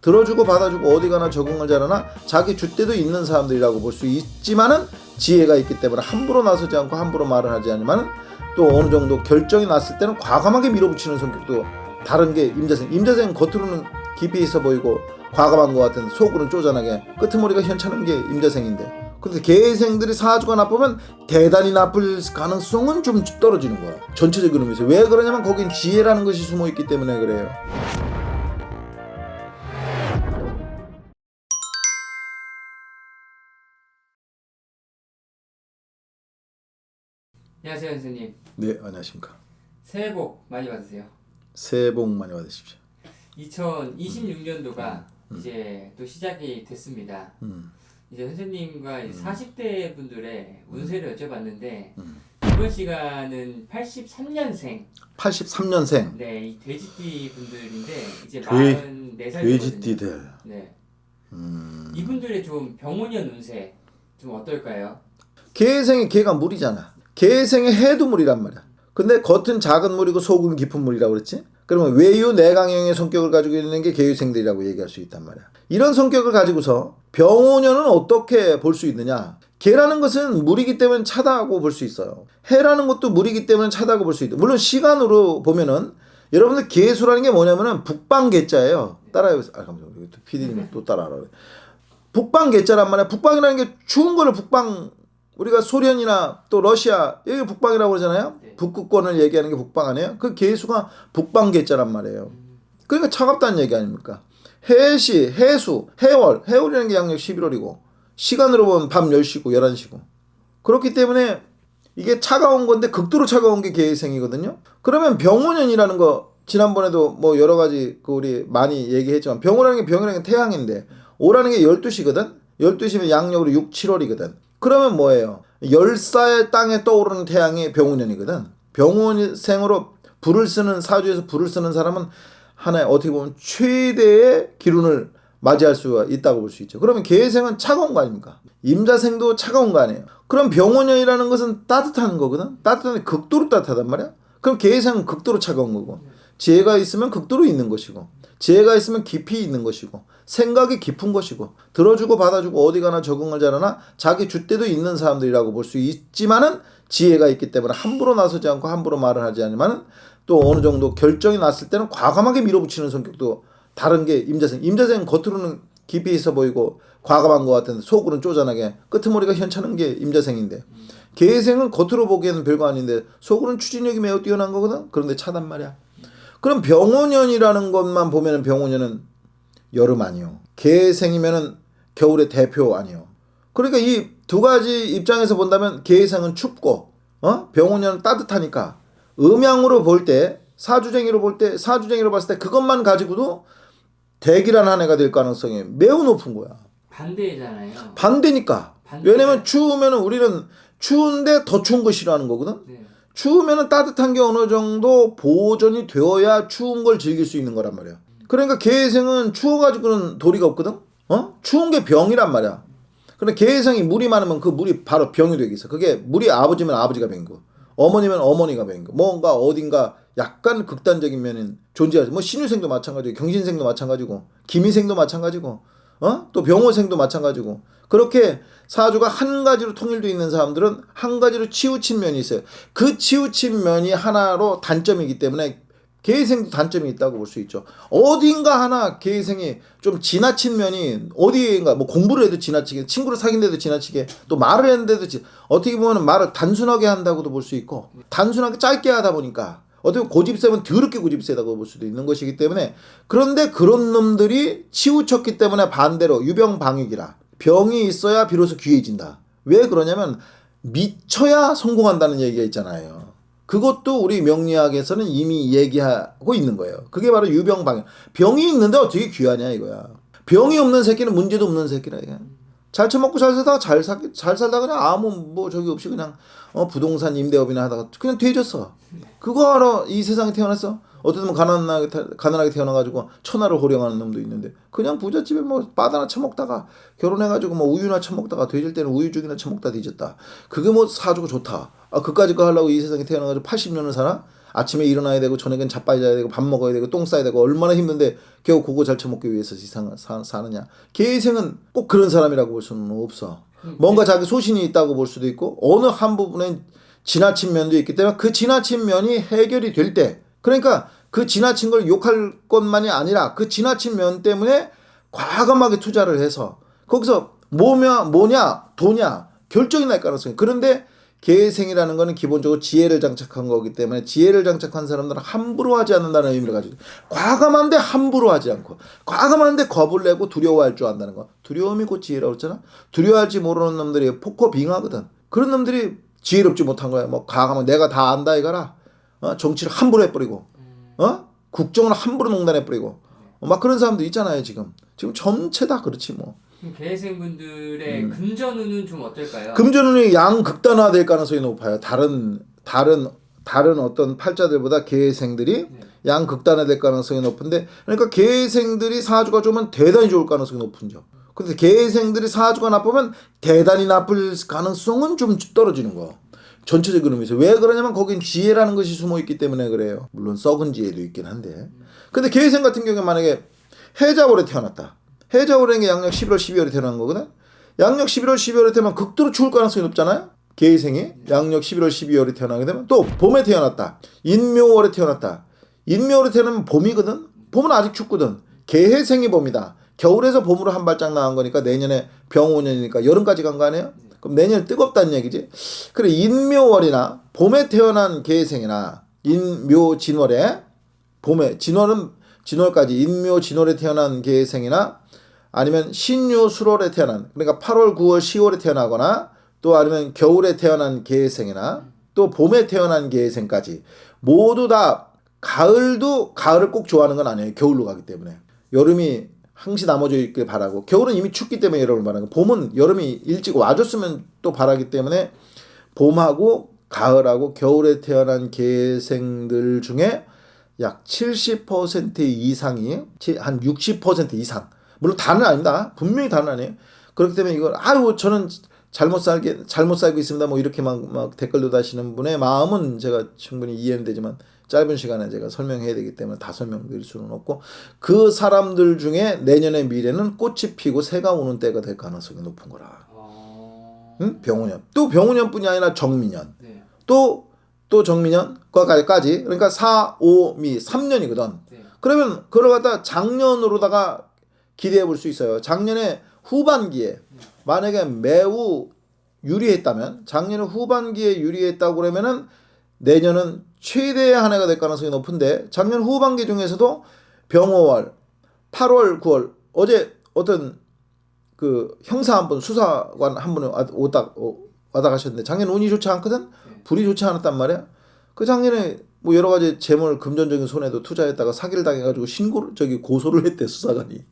들어주고 받아주고 어디 가나 적응을 잘하나 자기 줏대도 있는 사람들이라고 볼 수 있지만은 지혜가 있기 때문에 함부로 나서지 않고 함부로 말을 하지 않으면은 또 어느 정도 결정이 났을 때는 과감하게 밀어붙이는 성격도 다른 게 임자생. 임자생은 겉으로는 깊이 있어 보이고 과감한 것 같은데 속으로는 쪼잔하게 끄트머리가 현찮은 게 임자생인데, 근데 개생들이 사주가 나쁘면 대단히 나쁠 가능성은 좀 떨어지는 거야. 전체적인 의미에서. 왜 그러냐면 거긴 지혜라는 것이 숨어있기 때문에 그래요. 안녕하세요, 선생님. 네, 안녕하십니까. 새해 복 많이 받으세요. 새해 복 많이 받으십시오. 2026년도가 이제 또 시작이 됐습니다. 이제 선생님과 40대 분들의 운세를 여쭤봤는데 이번 시간은 83년생. 83년생. 네, 이 돼지띠 분들인데 이제 44살이거든요. 돼지띠들. 네. 이분들의 좀 병원년 운세 좀 어떨까요? 개생의 개가 물이잖아. 개생의 해도 물이란 말이야. 근데 겉은 작은 물이고 속은 깊은 물이라고 그랬지? 그러면 외유 내강형의 성격을 가지고 있는 게 개유생들이라고 얘기할 수 있단 말이야. 이런 성격을 가지고서 병오년은 어떻게 볼 수 있느냐? 개라는 것은 물이기 때문에 차다고 볼 수 있어요. 해라는 것도 물이기 때문에 차다고 볼 수 있다. 물론 시간으로 보면은 여러분들 개수라는 게 뭐냐면은 북방개자예요. 따라해보세요. 감사합니다. PD님이 또 따라하라 그래. 북방개자란 말이야. 북방이라는 게 추운 거를 북방, 우리가 소련이나 또 러시아 여기 북방이라고 그러잖아요. 네. 북극권을 얘기하는 게 북방 아니에요? 그 개수가 북방개자란 말이에요. 그러니까 차갑다는 얘기 아닙니까? 해시, 해수, 해월이라는 게 양력 11월이고 시간으로 보면 밤 10시고 11시고 그렇기 때문에 이게 차가운 건데 극도로 차가운 게 개생이거든요. 그러면 병오년이라는 거 지난번에도 뭐 여러 가지 그 우리 많이 얘기했지만 병오라는 게 병이라는 게 태양인데 오라는 게 12시거든. 12시면 양력으로 6, 7월이거든. 그러면 뭐예요? 10살 땅에 떠오르는 태양이 병오년이거든. 병오생으로 불을 쓰는 사주에서 불을 쓰는 사람은 하나의 어떻게 보면 최대의 기운을 맞이할 수가 있다고 볼 수 있죠. 그러면 개생은 차가운 거 아닙니까? 임자생도 차가운 거 아니에요. 그럼 병오년이라는 것은 따뜻한 거거든. 따뜻한데 극도로 따뜻하단 말이야. 그럼 개생은 극도로 차가운 거고 지혜가 있으면 극도로 있는 것이고 지혜가 있으면 깊이 있는 것이고 생각이 깊은 것이고 들어주고 받아주고 어디 가나 적응을 잘하나 자기 줏대도 있는 사람들이라고 볼 수 있지만은 지혜가 있기 때문에 함부로 나서지 않고 함부로 말을 하지 않으면은 또 어느 정도 결정이 났을 때는 과감하게 밀어붙이는 성격도 다른 게 임자생. 임자생은 겉으로는 깊이 있어 보이고 과감한 것 같은데 속으로는 쪼잔하게 끄트머리가 현찮은 게 임자생인데 개생은 겉으로 보기에는 별거 아닌데 속으로는 추진력이 매우 뛰어난 거거든. 그런데 차단 말이야. 그럼 병오년이라는 것만 보면은 병오년은 여름 아니요. 개생이면은 겨울의 대표 아니요. 그러니까 이 두 가지 입장에서 본다면 개생은 춥고 병오년은 따뜻하니까 음양으로 볼 때 사주쟁이로 봤을 때 그것만 가지고도 대기란 한 해가 될 가능성이 매우 높은 거야. 반대잖아요. 반대니까. 왜냐면 추우면은 우리는 추운데 더 추운 거 싫어하는 거거든. 네. 추우면은 따뜻한 게 어느 정도 보존이 되어야 추운 걸 즐길 수 있는 거란 말이야. 그러니까 개생은 추워가지고는 도리가 없거든. 추운 게 병이란 말이야. 근데 개생이 물이 많으면 그 물이 바로 병이 되겠어. 그게 물이 아버지면 아버지가 병이고 어머니면 어머니가 병이고 뭔가 어딘가 약간 극단적인 면은 존재하죠. 뭐 신유생도 마찬가지고 경신생도 마찬가지고 기미생도 마찬가지고 또 병호생도 마찬가지고 그렇게 사주가 한 가지로 통일되어 있는 사람들은 한 가지로 치우친 면이 있어요. 그 치우친 면이 하나로 단점이기 때문에 개생도 단점이 있다고 볼 수 있죠. 어딘가 하나 개생이 좀 지나친 면이 어디인가 뭐 공부를 해도 지나치게 친구를 사귄데도 지나치게 또 말을 했는데도 어떻게 보면 말을 단순하게 한다고도 볼 수 있고 단순하게 짧게 하다 보니까 어떻게 보면 고집세면 더럽게 고집세다고 볼 수도 있는 것이기 때문에 그런데 그런 놈들이 치우쳤기 때문에 반대로 유병방익이라 병이 있어야 비로소 귀해진다. 왜 그러냐면 미쳐야 성공한다는 얘기가 있잖아요. 그것도 우리 명리학에서는 이미 얘기하고 있는 거예요. 그게 바로 유병방익. 병이 있는데 어떻게 귀하냐 이거야. 병이 없는 새끼는 문제도 없는 새끼라 이게. 잘 처먹고 잘 살다가 잘 살다가 그냥 아무 뭐 저기 없이 그냥 부동산 임대업이나 하다가 그냥 돼졌어. 그거 하러 이 세상에 태어났어? 어떻게 보면 가난하게 태어나가지고 천하를 호령하는 놈도 있는데 그냥 부잣집에 뭐 바다나 처먹다가 결혼해가지고 뭐 우유나 처먹다가 돼질 때는 우유죽이나 처먹다 뒤졌다. 그게 뭐 사주가 좋다. 그까짓 거 하려고 이 세상에 태어나가지고 80년을 살아? 아침에 일어나야 되고 저녁엔 자빠져야 되고 밥 먹어야 되고 똥 싸야 되고 얼마나 힘든데 겨우 그거 잘 처먹기 위해서 사느냐. 계생은 꼭 그런 사람이라고 볼 수는 없어. 뭔가 자기 소신이 있다고 볼 수도 있고 어느 한 부분엔 지나친 면도 있기 때문에 그 지나친 면이 해결이 될 때, 그러니까 그 지나친 걸 욕할 것만이 아니라 그 지나친 면 때문에 과감하게 투자를 해서 거기서 뭐냐 도냐 결정이 날 가능성이. 그런데 계생이라는 거는 기본적으로 지혜를 장착한 거기 때문에 지혜를 장착한 사람들은 함부로 하지 않는다는 의미를 가지고 있어요. 과감한데 함부로 하지 않고 과감한데 겁을 내고 두려워할 줄 안다는 거. 두려움이 곧 지혜라고 했잖아. 두려워할지 모르는 놈들이 포커 빙하거든. 그런 놈들이 지혜롭지 못한 거야. 뭐 과감한 내가 다 안다 이거라. 정치를 함부로 해버리고 국정을 함부로 농단해버리고 막 그런 사람들 있잖아요. 지금 전체 다 그렇지 뭐. 계생분들의 금전운은 좀 어떨까요? 금전운이 양극단화될 가능성이 높아요. 다른 어떤 팔자들보다 계생들이 네. 양극단화될 가능성이 높은데, 그러니까 계생들이 사주가 좋으면 대단히 좋을 가능성이 높은죠. 근데 계생들이 사주가 나쁘면 대단히 나쁠 가능성은 좀 떨어지는 거. 전체적인 의미에서. 왜 그러냐면 거긴 지혜라는 것이 숨어 있기 때문에 그래요. 물론 썩은 지혜도 있긴 한데. 근데 계생 같은 경우에 만약에 해자월에 태어났다. 해자월이라는 게 양력 11월 12월에 태어난 거거든. 양력 11월 12월에 태어나면 극도로 추울 가능성이 높잖아요. 계생이 양력 11월 12월에 태어나게 되면 또 봄에 태어났다. 인묘월에 태어났다. 인묘월에 태어나면 봄이거든. 봄은 아직 춥거든. 계해생이 봄이다. 겨울에서 봄으로 한 발짝 나간 거니까 내년에 병오년이니까 여름까지 간 거 아니에요? 그럼 내년에 뜨겁다는 얘기지. 그래 인묘월이나 봄에 태어난 계해생이나 인묘진월에 봄에 진월까지 인묘진월에 태어난 계해생이나 아니면 신유술월에 태어난, 그러니까 8월 9월 10월에 태어나거나 또 아니면 겨울에 태어난 계해생이나 또 봄에 태어난 계해생까지 모두 다 가을을 꼭 좋아하는 건 아니에요. 겨울로 가기 때문에. 여름이 항시 나머져 있길 바라고, 겨울은 이미 춥기 때문에 여름을 바라고, 봄은 여름이 일찍 와줬으면 또 바라기 때문에 봄하고 가을하고 겨울에 태어난 계생들 중에 약 70% 이상이, 한 60% 이상, 물론 다는 아닙니다. 분명히 다는 아니에요. 그렇기 때문에 이걸 저는 잘못 살고 있습니다. 뭐 이렇게 막 댓글도 다시는 분의 마음은 제가 충분히 이해는 되지만 짧은 시간에 제가 설명해야 되기 때문에 다 설명드릴 수는 없고, 그 사람들 중에 내년의 미래는 꽃이 피고 새가 오는 때가 될 가능성이 높은 거라. 응? 병오년. 또 병오년뿐이 아니라 정미년. 네. 또 정미년까지, 그러니까 4, 5, 미 3년이거든. 네. 그러면 그걸 갖다 작년으로다가 기대해 볼 수 있어요. 작년에 후반기에 만약에 매우 유리했다면, 작년 후반기에 유리했다고 그러면은 내년은 최대의 한 해가 될 가능성이 높은데, 작년 후반기 중에서도 병오월, 8월, 9월, 어제 어떤 그 형사 한 분, 수사관 한 분이 와다 가셨는데 작년 운이 좋지 않거든. 불이 좋지 않았단 말이야. 그 작년에 뭐 여러 가지 재물 금전적인 손해도 투자했다가 사기를 당해가지고 고소를 했대, 수사관이.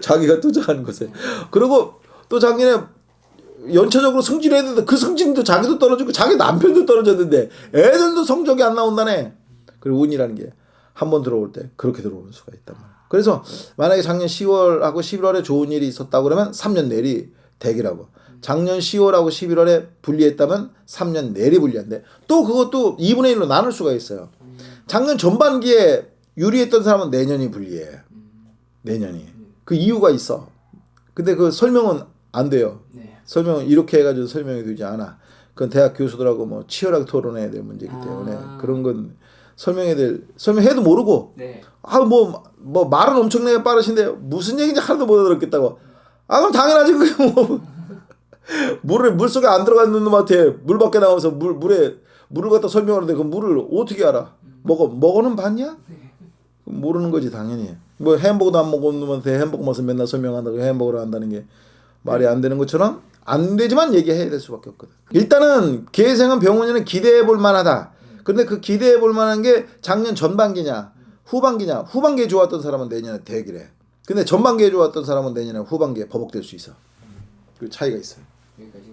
자기가 투자한 것에. 그리고 또 작년에 연차적으로 승진을 했는데 그 승진도 자기도 떨어지고 자기 남편도 떨어졌는데 애들도 성적이 안 나온다네. 그리고 운이라는 게 한 번 들어올 때 그렇게 들어오는 수가 있단 말이야. 그래서 만약에 작년 10월하고 11월에 좋은 일이 있었다고 그러면 3년 내리 대기라고. 작년 10월하고 11월에 불리했다면 3년 내리 불리한데, 또 그것도 2분의 1로 나눌 수가 있어요. 작년 전반기에 유리했던 사람은 내년이 불리해. 내년이. 그 이유가 있어. 근데 그 설명은 안 돼요. 네. 설명은 이렇게 해가지고 설명이 되지 않아. 그건 대학 교수들하고 뭐 치열하게 토론해야 될 문제이기 때문에 그런 건 설명해도 모르고, 네. 뭐 말은 엄청나게 빠르신데 무슨 얘기인지 하나도 못 알아듣겠다고. 그럼 당연하지. 그게 뭐 물속에 안 들어가 있는 놈한테 물 밖에 나와서 물을 갖다 설명하는데 그 물을 어떻게 알아? 먹어는 봤냐? 모르는 거지 당연히. 뭐 햄버거도 안 먹은 놈한테 햄버거 맛을 맨날 설명한다고 햄버거를 한다는 게 말이 안 되는 것처럼 안 되지만 얘기해야 될 수밖에 없거든. 일단은 계생은 병원에는 기대해 볼 만하다. 근데 그 기대해 볼 만한 게 작년 전반기냐 후반기냐. 후반기에 좋았던 사람은 내년에 대기래. 근데 전반기에 좋았던 사람은 내년에 후반기에 버벅될 수 있어. 그 차이가 있어요. 여기까지.